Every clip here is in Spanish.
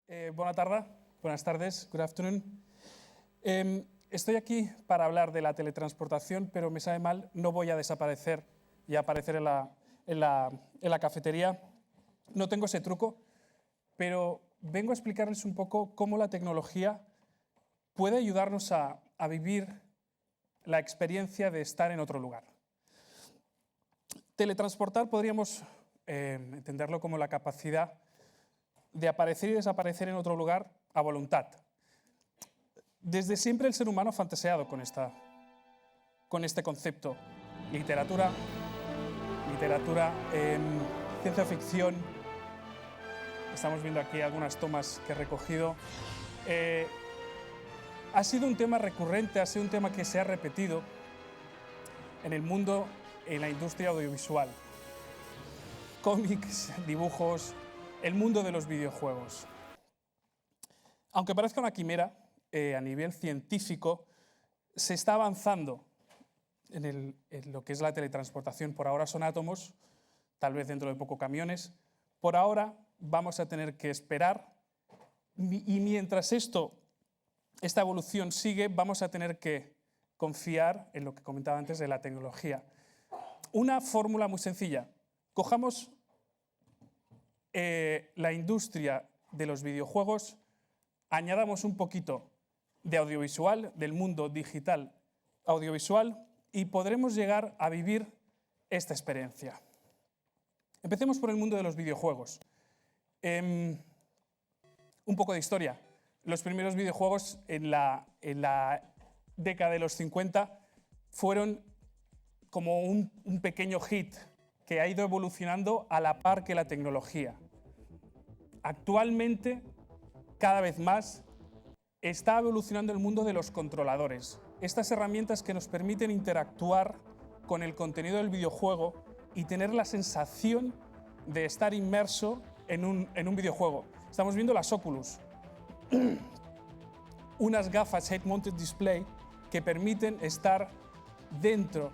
Buenas tardes, good afternoon. Estoy aquí para hablar de la teletransportación, pero me sabe mal, no voy a desaparecer y aparecer en la cafetería. No tengo ese truco, pero vengo a explicarles un poco cómo la tecnología puede ayudarnos a vivir la experiencia de estar en otro lugar. Teletransportar podríamos entenderlo como la capacidad de aparecer y desaparecer en otro lugar a voluntad. Desde siempre el ser humano ha fantaseado con este concepto. Literatura, ciencia ficción. Estamos viendo aquí algunas tomas que he recogido. Ha sido un tema recurrente, ha sido un tema que se ha repetido en el mundo, en la industria audiovisual. Cómics, dibujos, el mundo de los videojuegos. Aunque parezca una quimera, a nivel científico se está avanzando en lo que es la teletransportación. Por ahora son átomos, tal vez dentro de poco camiones. Por ahora vamos a tener que esperar y mientras esta evolución sigue, vamos a tener que confiar en lo que comentaba antes de la tecnología. Una fórmula muy sencilla. Cojamos la industria de los videojuegos, añadamos un poquito de audiovisual, del mundo digital audiovisual, y podremos llegar a vivir esta experiencia. Empecemos por el mundo de los videojuegos. Un poco de historia. Los primeros videojuegos en la década de los 50 fueron como un pequeño hit que ha ido evolucionando a la par que la tecnología. Actualmente, cada vez más, está evolucionando el mundo de los controladores. Estas herramientas que nos permiten interactuar con el contenido del videojuego y tener la sensación de estar inmerso en un videojuego. Estamos viendo las Oculus, unas gafas head-mounted display que permiten estar dentro,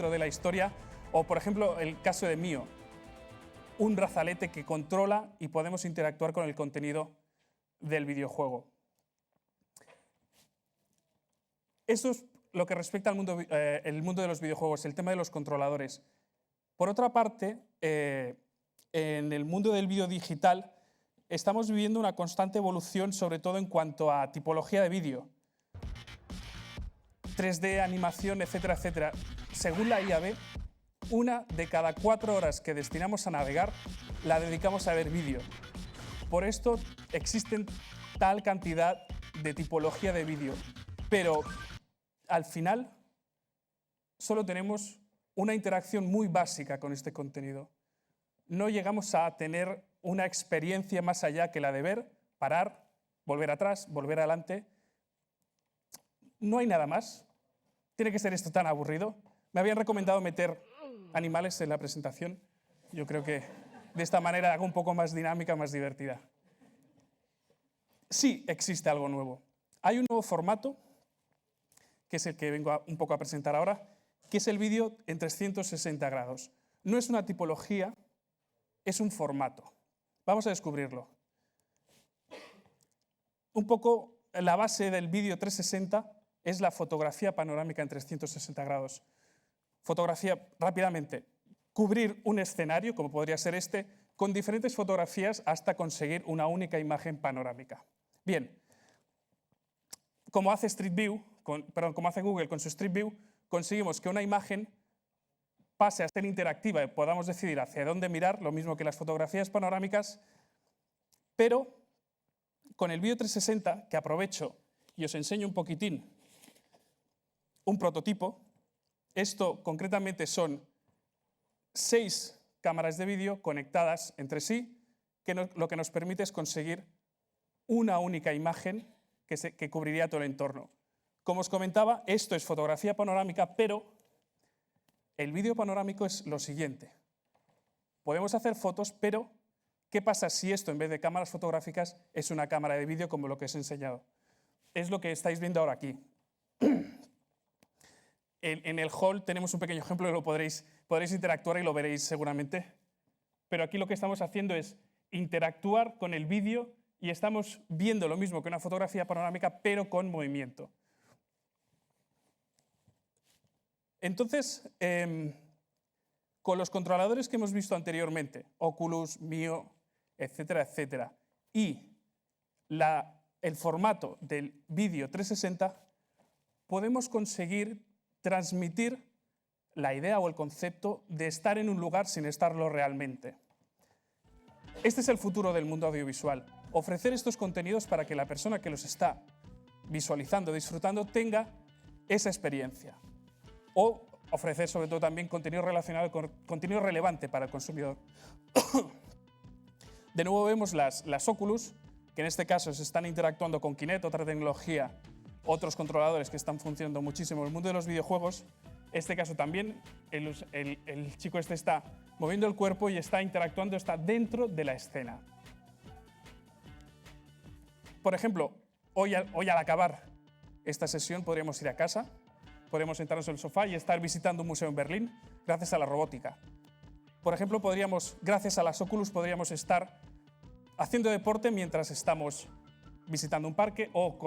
de la historia, o por ejemplo el caso de Mio, un brazalete que controla y podemos interactuar con el contenido del videojuego. Esto es lo que respecta al mundo, el mundo de los videojuegos, el tema de los controladores. Por otra parte, en el mundo del vídeo digital estamos viviendo una constante evolución, sobre todo en cuanto a tipología de vídeo. 3D, animación, etcétera, etcétera. Según la IAB, 1 de cada 4 horas que destinamos a navegar la dedicamos a ver vídeo. Por esto existen tal cantidad de tipología de vídeo, pero al final solo tenemos una interacción muy básica con este contenido. No llegamos a tener una experiencia más allá que la de ver, parar, volver atrás, volver adelante. No hay nada más. ¿Tiene que ser esto tan aburrido? Me habían recomendado meter animales en la presentación. Yo creo que de esta manera hago un poco más dinámica, más divertida. Sí, existe algo nuevo. Hay un nuevo formato, que es el que vengo un poco a presentar ahora, que es el vídeo en 360 grados. No es una tipología, es un formato. Vamos a descubrirlo. Un poco la base del vídeo 360 es la fotografía panorámica en 360 grados. Fotografía, rápidamente, cubrir un escenario, como podría ser este, con diferentes fotografías hasta conseguir una única imagen panorámica. Bien, como hace Google con su Street View, conseguimos que una imagen pase a ser interactiva y podamos decidir hacia dónde mirar, lo mismo que las fotografías panorámicas, pero con el vídeo 360, que aprovecho y os enseño un poquitín un prototipo. Esto concretamente son 6 cámaras de vídeo conectadas entre sí, que lo que nos permite es conseguir una única imagen que cubriría todo el entorno. Como os comentaba, esto es fotografía panorámica, pero el vídeo panorámico es lo siguiente. Podemos hacer fotos, pero ¿qué pasa si esto, en vez de cámaras fotográficas, es una cámara de vídeo como lo que os he enseñado? Es lo que estáis viendo ahora aquí. En el hall tenemos un pequeño ejemplo y lo podréis interactuar y lo veréis seguramente. pero aquí lo que estamos haciendo es interactuar con el vídeo y estamos viendo lo mismo que una fotografía panorámica, pero con movimiento. Entonces, con los controladores que hemos visto anteriormente, Oculus, Mio, etcétera, etcétera, y el formato del vídeo 360, podemos conseguir transmitir la idea o el concepto de estar en un lugar sin estarlo realmente. Este es el futuro del mundo audiovisual. Ofrecer estos contenidos para que la persona que los está visualizando, disfrutando, tenga esa experiencia. O ofrecer sobre todo también contenido relacionado con contenido relevante para el consumidor. De nuevo vemos las Oculus, que en este caso se están interactuando con Kinect, otra tecnología, otros controladores que están funcionando muchísimo en el mundo de los videojuegos. En este caso también el chico este está moviendo el cuerpo y está interactuando, está dentro de la escena. Por ejemplo, hoy al acabar esta sesión podríamos ir a casa, podríamos sentarnos en el sofá y estar visitando un museo en Berlín gracias a la robótica. Por ejemplo, gracias a las Oculus podríamos estar haciendo deporte mientras estamos visitando un parque, o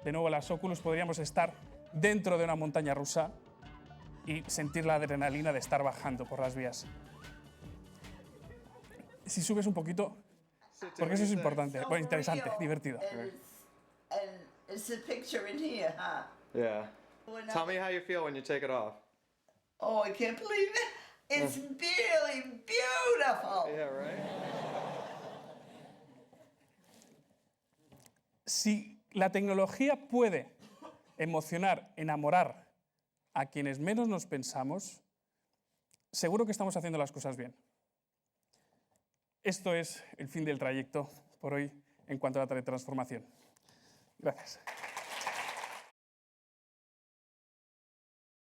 de nuevo las Oculus podríamos estar dentro de una montaña rusa y sentir la adrenalina de estar bajando por las vías. Si subes un poquito, porque eso es importante, bueno, interesante, divertido. It's a picture in here, huh? Yeah. Tell me how you feel when you take it off. Oh, I can't believe it. It's really beautiful. Yeah, right? Si la tecnología puede emocionar, enamorar a quienes menos nos pensamos, seguro que estamos haciendo las cosas bien. Esto es el fin del trayecto por hoy en cuanto a la teletransformación. Gracias.